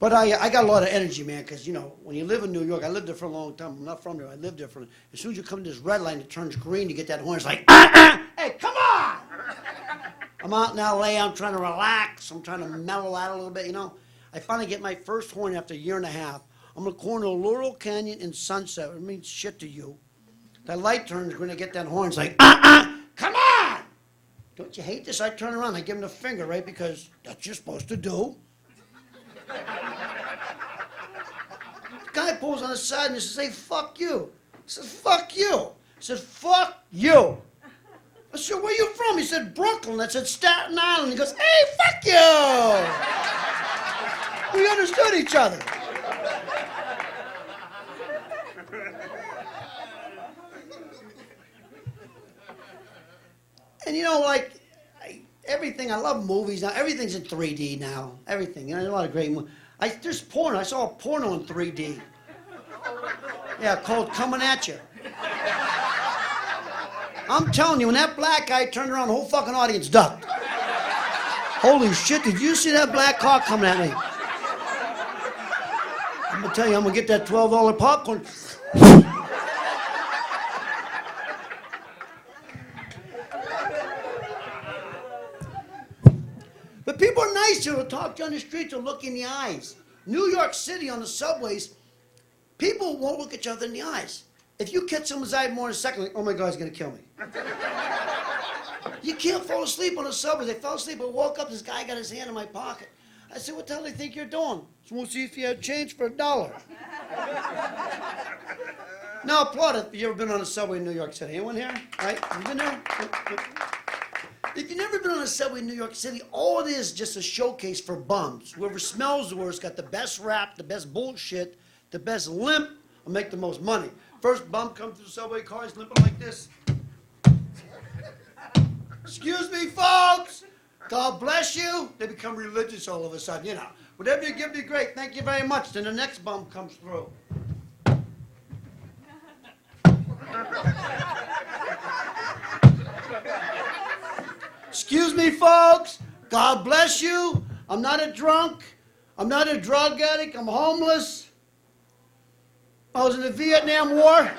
But I got a lot of energy, man, because, you know, when you live in New York, I lived there for a long time. I'm not from there. I lived there for, as soon as you come to this red line, it turns green, you get that horn. It's like, hey, come on! I'm out in L.A., I'm trying to relax. I'm trying to mellow out a little bit, you know. I finally get my first horn after a year and a half. I'm going to corner Laurel Canyon in Sunset. It means shit to you. That light turns green, I get that horn. It's like, come on! Don't you hate this? I turn around, I give him the finger, right? Because that's what you're supposed to do. The guy pulls on the side and he says, hey, fuck you. He says, fuck you. He says, fuck you. I said, where you from? He said, Brooklyn. I said, Staten Island. He goes, hey, fuck you. We understood each other. And you know, like, everything, I love movies now. Everything's in 3D now. Everything. You know, there's a lot of great movies. There's porno. I saw a porno in 3D. Yeah, called Coming At You. I'm telling you, when that black guy turned around, the whole fucking audience ducked. Holy shit, did you see that black cock coming at me? I'm gonna tell you, I'm gonna get that $12 popcorn. But people are nice here. They'll talk to you on the streets. They'll look in the eyes. New York City on the subways, people won't look each other in the eyes. If you catch someone's eye more than a second, like, oh my God, he's going to kill me. You can't fall asleep on the subways. I fell asleep. I woke up. This guy got his hand in my pocket. I said, what the hell do you think you're doing? Just want to see if you had change for $1. Now, applaud it. You ever been on a subway in New York City? Anyone here? Right? You been there? If you've never been on a subway in New York City, all it is just a showcase for bums. Whoever smells the worst, got the best rap, the best bullshit, the best limp, will make the most money. First bum comes to the subway car, he's limping like this. Excuse me, folks. God bless you. They become religious all of a sudden, you know. Whatever you give me, great. Thank you very much. Then the next bum comes through. Excuse me, folks. God bless you. I'm not a drunk. I'm not a drug addict. I'm homeless. I was in the Vietnam War.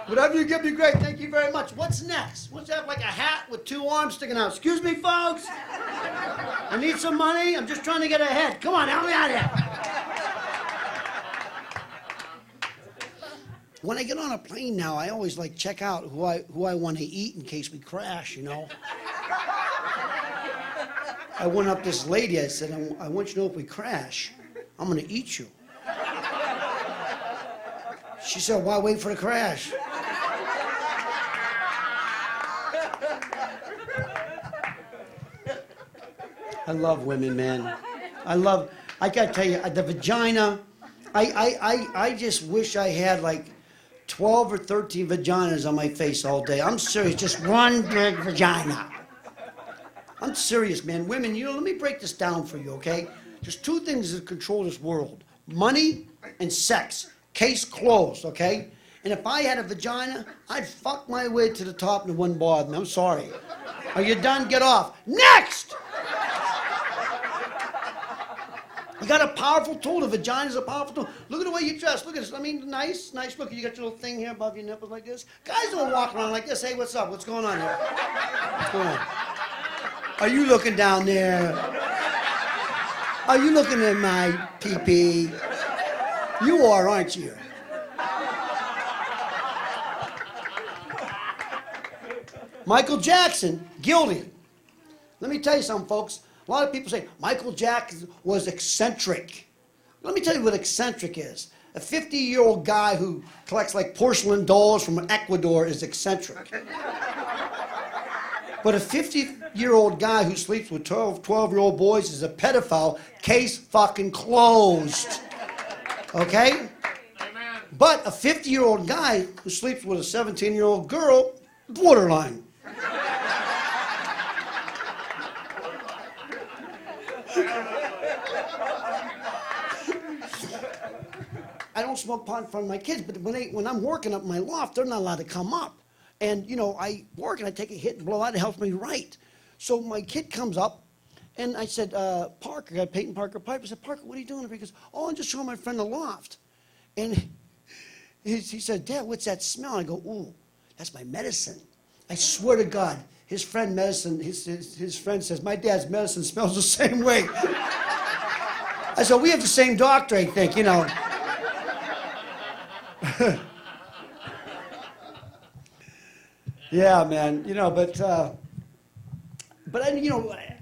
Whatever you give me, great. Thank you very much. What's next? What's that, like a hat with two arms sticking out? Excuse me, folks. I need some money. I'm just trying to get ahead. Come on, help me out here. When I get on a plane now, I always like check out who I want to eat in case we crash, you know. I went up this lady, I said, I want you to know if we crash, I'm going to eat you. She said, why wait for the crash? I love women, man. I gotta tell you, the vagina, I just wish I had like 12 or 13 vaginas on my face all day. I'm serious, just one big vagina. I'm serious, man. Women, you know, let me break this down for you, okay? There's two things that control this world: money and sex. Case closed, okay? And if I had a vagina, I'd fuck my way to the top and it wouldn't bother me. I'm sorry. Are you done? Get off. Next! You got a powerful tool. The vagina's a powerful tool. Look at the way you dress. Look at this. I mean, nice. Look, you got your little thing here above your nipples like this. Guys don't walk around like this. Hey, what's up? What's going on here? What's going on? Are you looking down there? Are you looking at my pee-pee? You are, aren't you? Michael Jackson, guilty. Let me tell you something, folks. A lot of people say Michael Jackson was eccentric. Let me tell you what eccentric is. A 50-year-old guy who collects like porcelain dolls from Ecuador is eccentric. But a 50-year-old guy who sleeps with 12-year-old boys is a pedophile. Case fucking closed. Okay? Amen. But a 50-year-old guy who sleeps with a 17-year-old girl, borderline. I don't smoke pot in front of my kids, but when I'm working up in my loft, they're not allowed to come up. And, you know, I work and I take a hit and blow out. It helps me write. So my kid comes up, And I said, Parker, I got Peyton Parker Pipe. I said, Parker, what are you doing? He goes, oh, I'm just showing my friend the loft. And he said, Dad, what's that smell? I go, ooh, that's my medicine. I swear to God, his friend medicine, his friend says, my dad's medicine smells the same way. I said, we have the same doctor, I think, you know. Yeah, man, you know, but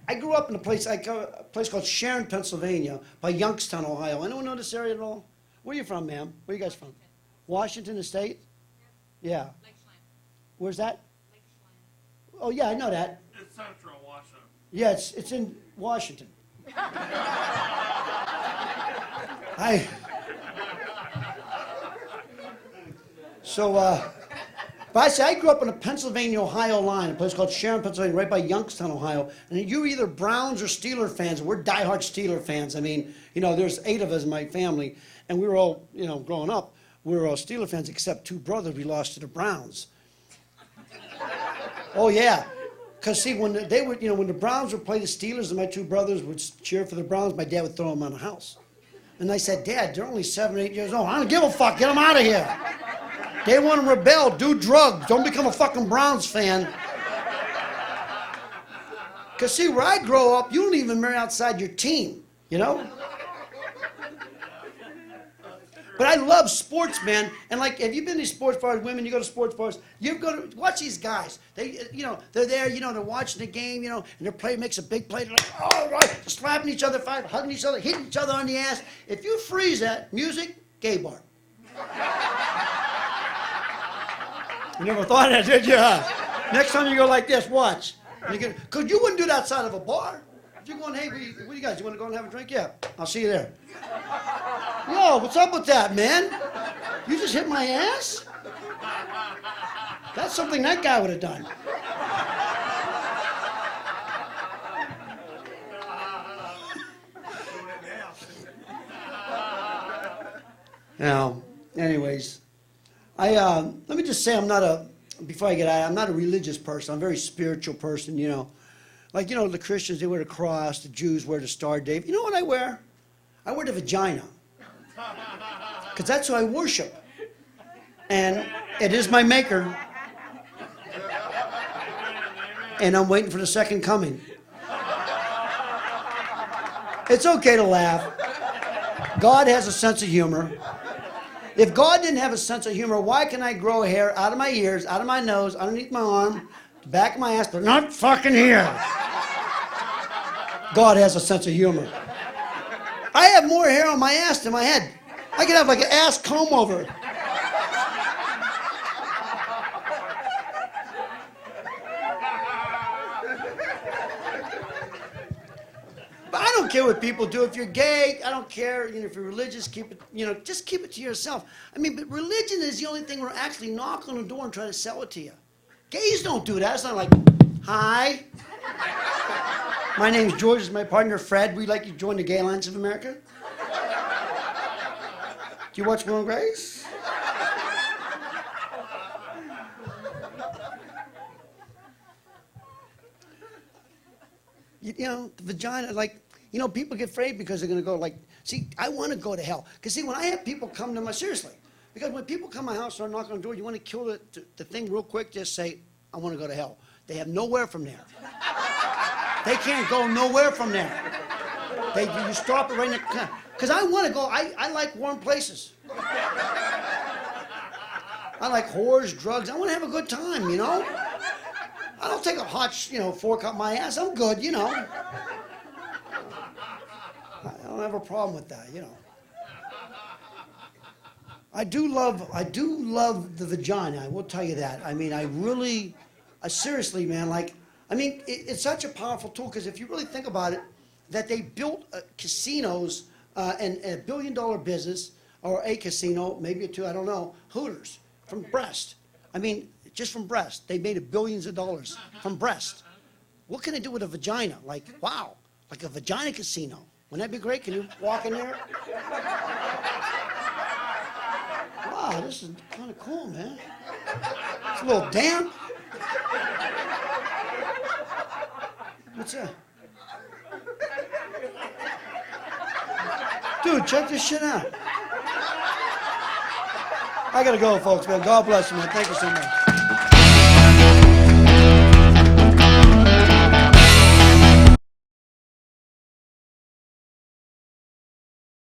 I grew up in a place called Sharon, Pennsylvania, by Youngstown, Ohio. Anyone know this area at all? Where are you from, ma'am? Where are you guys from? Washington State? Yeah. Where's that? Oh, yeah, I know that. It's central Washington. Yeah, it's in Washington. But I say I grew up on a Pennsylvania-Ohio line, a place called Sharon, Pennsylvania, right by Youngstown, Ohio. And you're either Browns or Steeler fans. We're diehard Steeler fans. I mean, you know, there's 8 of us in my family, and we were all, you know, growing up, we were all Steeler fans except 2 brothers we lost to the Browns. Oh yeah, because see, when they would, you know, when the Browns would play the Steelers, and my 2 brothers would cheer for the Browns, my dad would throw them out of the house. And I said, Dad, they're only 7 or 8 years old. I don't give a fuck. Get them out of here. They want to rebel, do drugs. Don't become a fucking Browns fan. Because see, where I grow up, you don't even marry outside your team, you know? But I love sports, man. And like, have you been to sports bars, women, you go to sports bars, you go to, watch these guys. They, you know, they're there, you know, they're watching the game, you know, and their player makes a big play. They're like, all right, slapping each other, hugging each other, hitting each other on the ass. If you freeze that, music, gay bar. You never thought of that, did you? Next time you go like this, watch. Because you wouldn't do that outside of a bar. If you're going, hey, what do you guys, you want to go and have a drink? Yeah, I'll see you there. Yo, what's up with that, man? You just hit my ass? That's something that guy would have done. Now, anyways, let me just say before I get out, I'm not a religious person. I'm a very spiritual person, you know. Like, you know, the Christians, they wear the cross. The Jews wear the Star of David. You know what I wear? I wear the vagina. Because that's who I worship. And it is my maker. And I'm waiting for the second coming. It's okay to laugh. God has a sense of humor. If God didn't have a sense of humor, why can I grow hair out of my ears, out of my nose, underneath my arm, the back of my ass, but not fucking here? God has a sense of humor. I have more hair on my ass than my head. I could have like an ass comb over. But I don't care what people do. If you're gay, I don't care. You know, if you're religious, keep it, you know, just keep it to yourself. I mean, but religion is the only thing where actually knock on the door and try to sell it to you. Gays don't do that. It's not like, hi. My name's George. This is my partner, Fred. We'd like you to join the Gay Alliance of America. Do you watch Will and Grace? You know, the vagina, like, you know, people get afraid because they're going to go like, see, I want to go to hell. Because see, when I have people come to my, seriously, because when people come to my house and knock on the door, you want to kill the thing real quick, just say, I want to go to hell. They have nowhere from there. They can't go nowhere from there. You stop it right in the, because I want to go, I like warm places. I like whores, drugs. I want to have a good time, you know? I don't take a hot, you know, fork up my ass. I'm good, you know. I don't have a problem with that, you know. I do love the vagina. I will tell you that. I mean, seriously, man, like, I mean, it's such a powerful tool because if you really think about it, that they built casinos and a billion-dollar business, or a casino, maybe 2, I don't know, Hooters, from breast. I mean, just from breast. They made billions of dollars from breast. What can I do with a vagina? Like, wow, like a vagina casino. Wouldn't that be great? Can you walk in there? Wow, this is kind of cool, man. It's a little damp. What's that? Dude, check this shit out. I gotta go, folks, man. God bless you, man. Thank you so much.